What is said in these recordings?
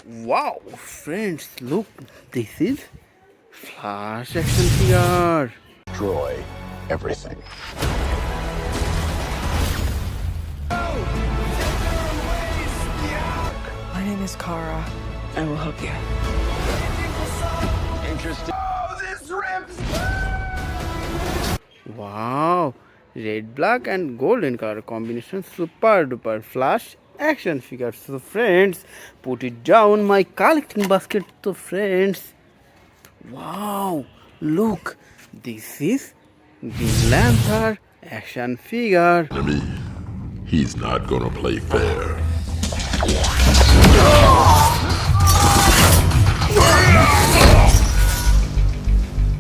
Wow, friends, look, this is Flash action figure. Destroy everything. My name is Kara. I will help you. Interesting. Wow, red, black, and golden color combination, super duper Flash action figure. So, friends, put it down my collecting basket. So, friends, wow, look, this is Green Lantern action figure. Enemy. He's not gonna play fair.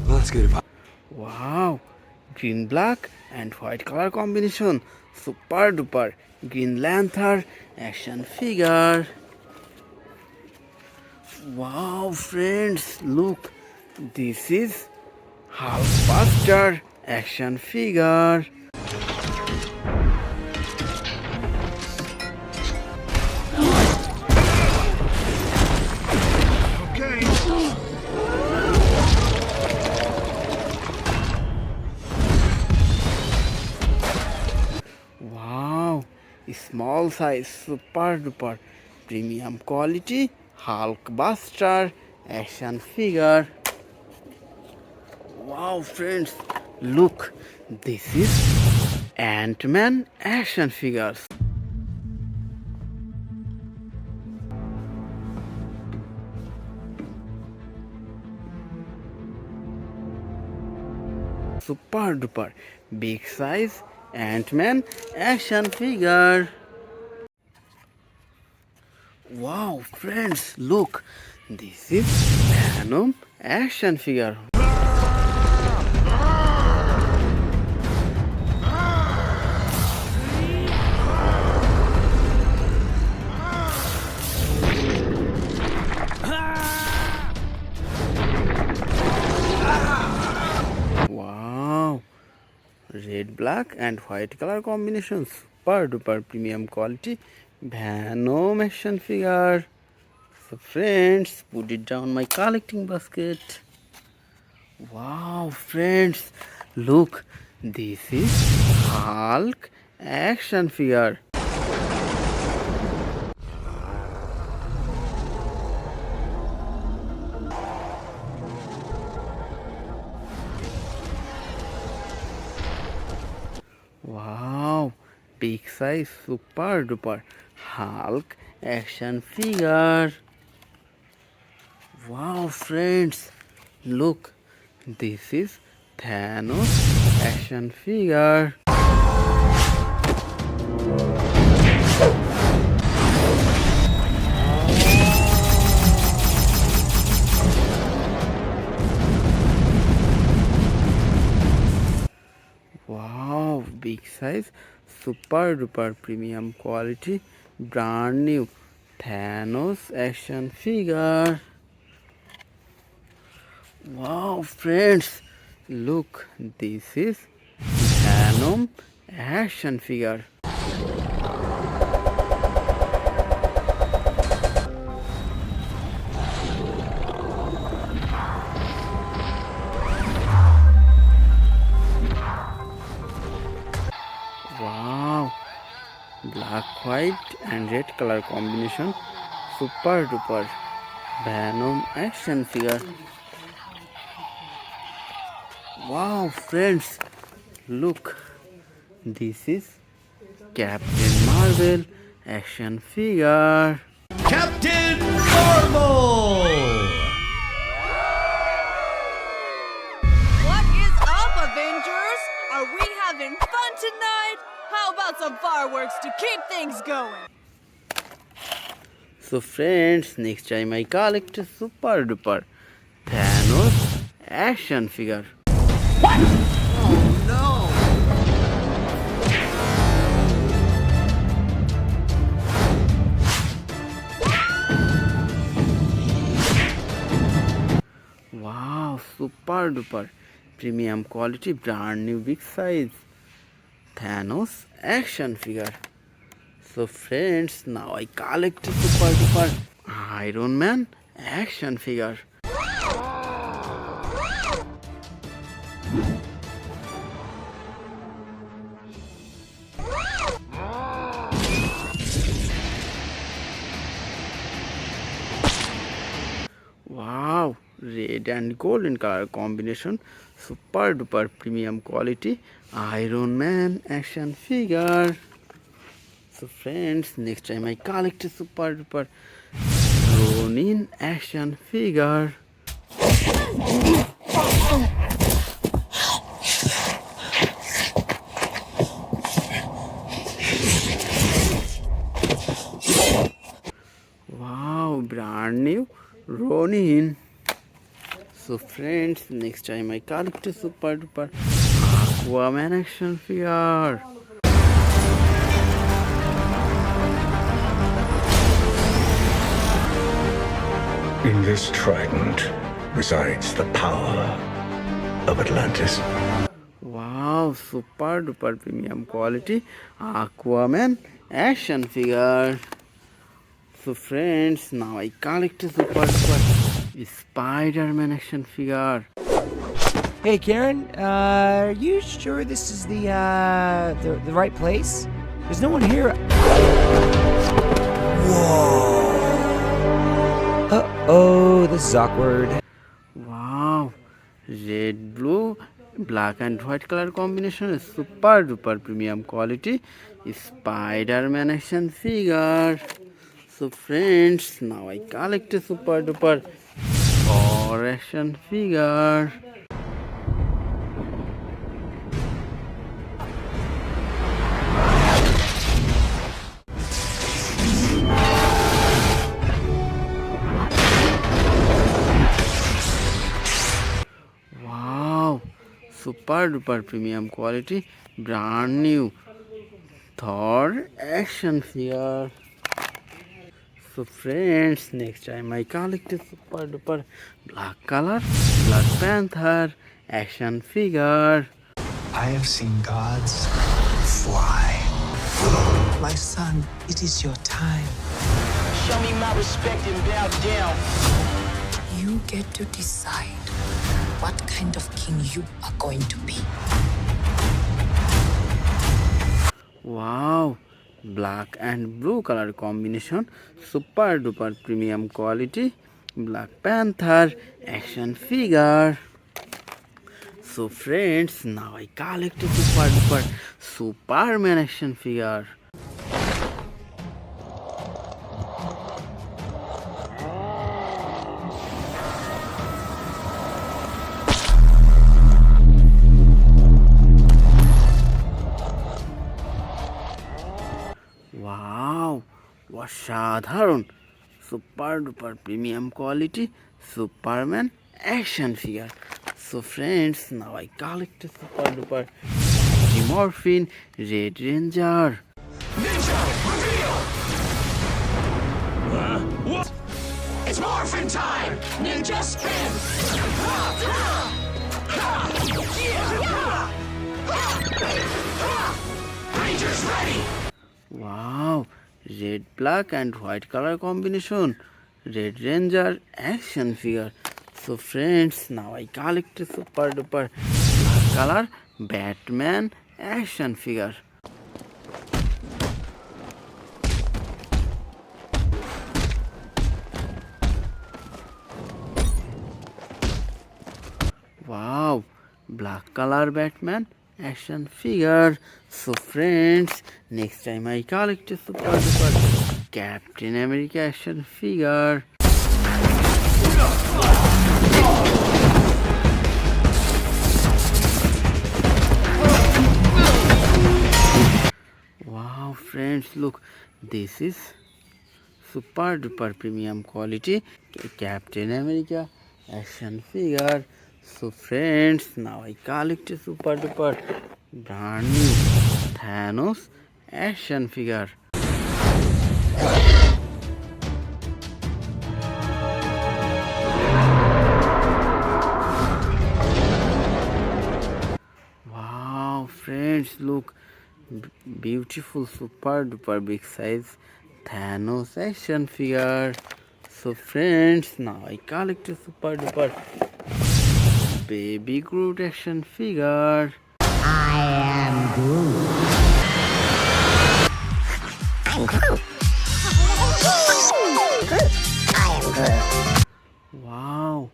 Let's get it. Wow, green, black, and white color combination, super duper Green Lantern action figure. Wow, friends, look, this is Hulkbuster action figure. Wow, small size, super duper premium quality Hulkbuster action figure. Wow, friends, look, this is Ant-Man action figures. Super duper big size Ant-Man action figure. Wow, friends, look, this is Venom action figure. Wow, red, black, and white color combination, super duper premium quality Venom action figure. So, friends, put it down my collecting basket. Wow, friends, look, this is Hulk action figure. Wow, big size, super duper Hulk action figure. Wow, friends, look, this is Thanos action figure. Wow, big size, super duper premium quality, brand new Thanos action figure. Wow, friends, look, this is Venom action figure. Wow, black, white, and red color combination, super duper Venom action figure. Wow, friends, look, this is Captain Marvel action figure. Captain Marvel! What is up, Avengers? Are we having fun tonight? How about some fireworks to keep things going? So, friends, next time I collect a super duper Thanos action figure. Wow, super duper premium quality, brand new big size Thanos action figure. So friends, now I collect a super duper Iron Man action figure. Wow, red and gold in color combination, super duper premium quality Iron Man action figure. So friends, next time I collect a super duper Ronin action figure. Wow, brand new Ronin. So friends, next time I collect a super duper Aquaman action figure. In this trident resides the power of Atlantis. Wow, super duper premium quality Aquaman action figure. So friends, now I collect a super duper Spider-Man action figure. Hey, Karen, are you sure this is the right place? There's no one here. Whoa. Uh-oh, this is awkward. Wow, red, blue, black and white color combination is super duper premium quality Spider-Man action figure. So friends, now I collect a super duper Thor action figure. Wow, super duper premium quality brand new Thor action figure. So friends, next time I collect a super duper black color Black Panther action figure. I have seen gods fly. My son, it is your time. Show me my respect and bow down. You get to decide what kind of king you are going to be. Wow, black and blue color combination, super duper premium quality Black Panther action figure. So friends, now I collect a super duper Superman action figure. Wow, অসাধারণ super duper premium quality Superman action figure. So friends, now I collect a super duper Morphin Red Ranger. Ninja, reveal! What? It's morphin' time! Ninja spin! Rangers ready! Wow, red, black and white color combination Red Ranger action figure. So friends, now I collect a super duper black color Batman action figure. Wow, black color Batman action figure. So friends, next time I collect a super duper Captain America action figure. Wow friends, look, this is super duper premium quality Captain America action figure. So friends, now I collect a super duper brand new Thanos action figure. Wow friends, look, Beautiful, super duper big size Thanos action figure. So friends, now I collect a super duper baby Groot action figure. Wow,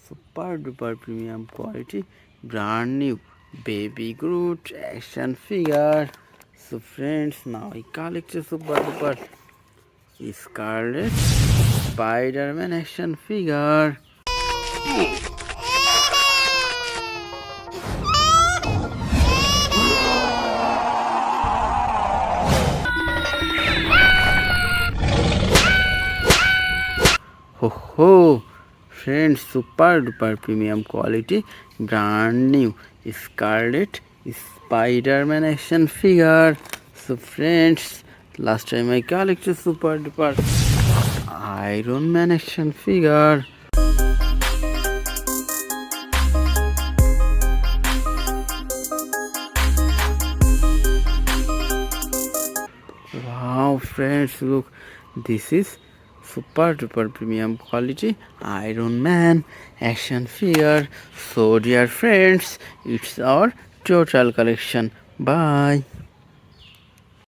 super duper premium quality, brand new baby Groot action figure. So friends, now I collect a super duper Scarlet Spider-Man action figure. Ho ho! Friends, super duper premium quality, brand new Scarlet Spider-Man action figure. So friends, last time I collected super duper Iron Man action figure. Wow friends, look, this is super duper premium quality Iron Man action figure. So dear friends, it's our total collection. Bye.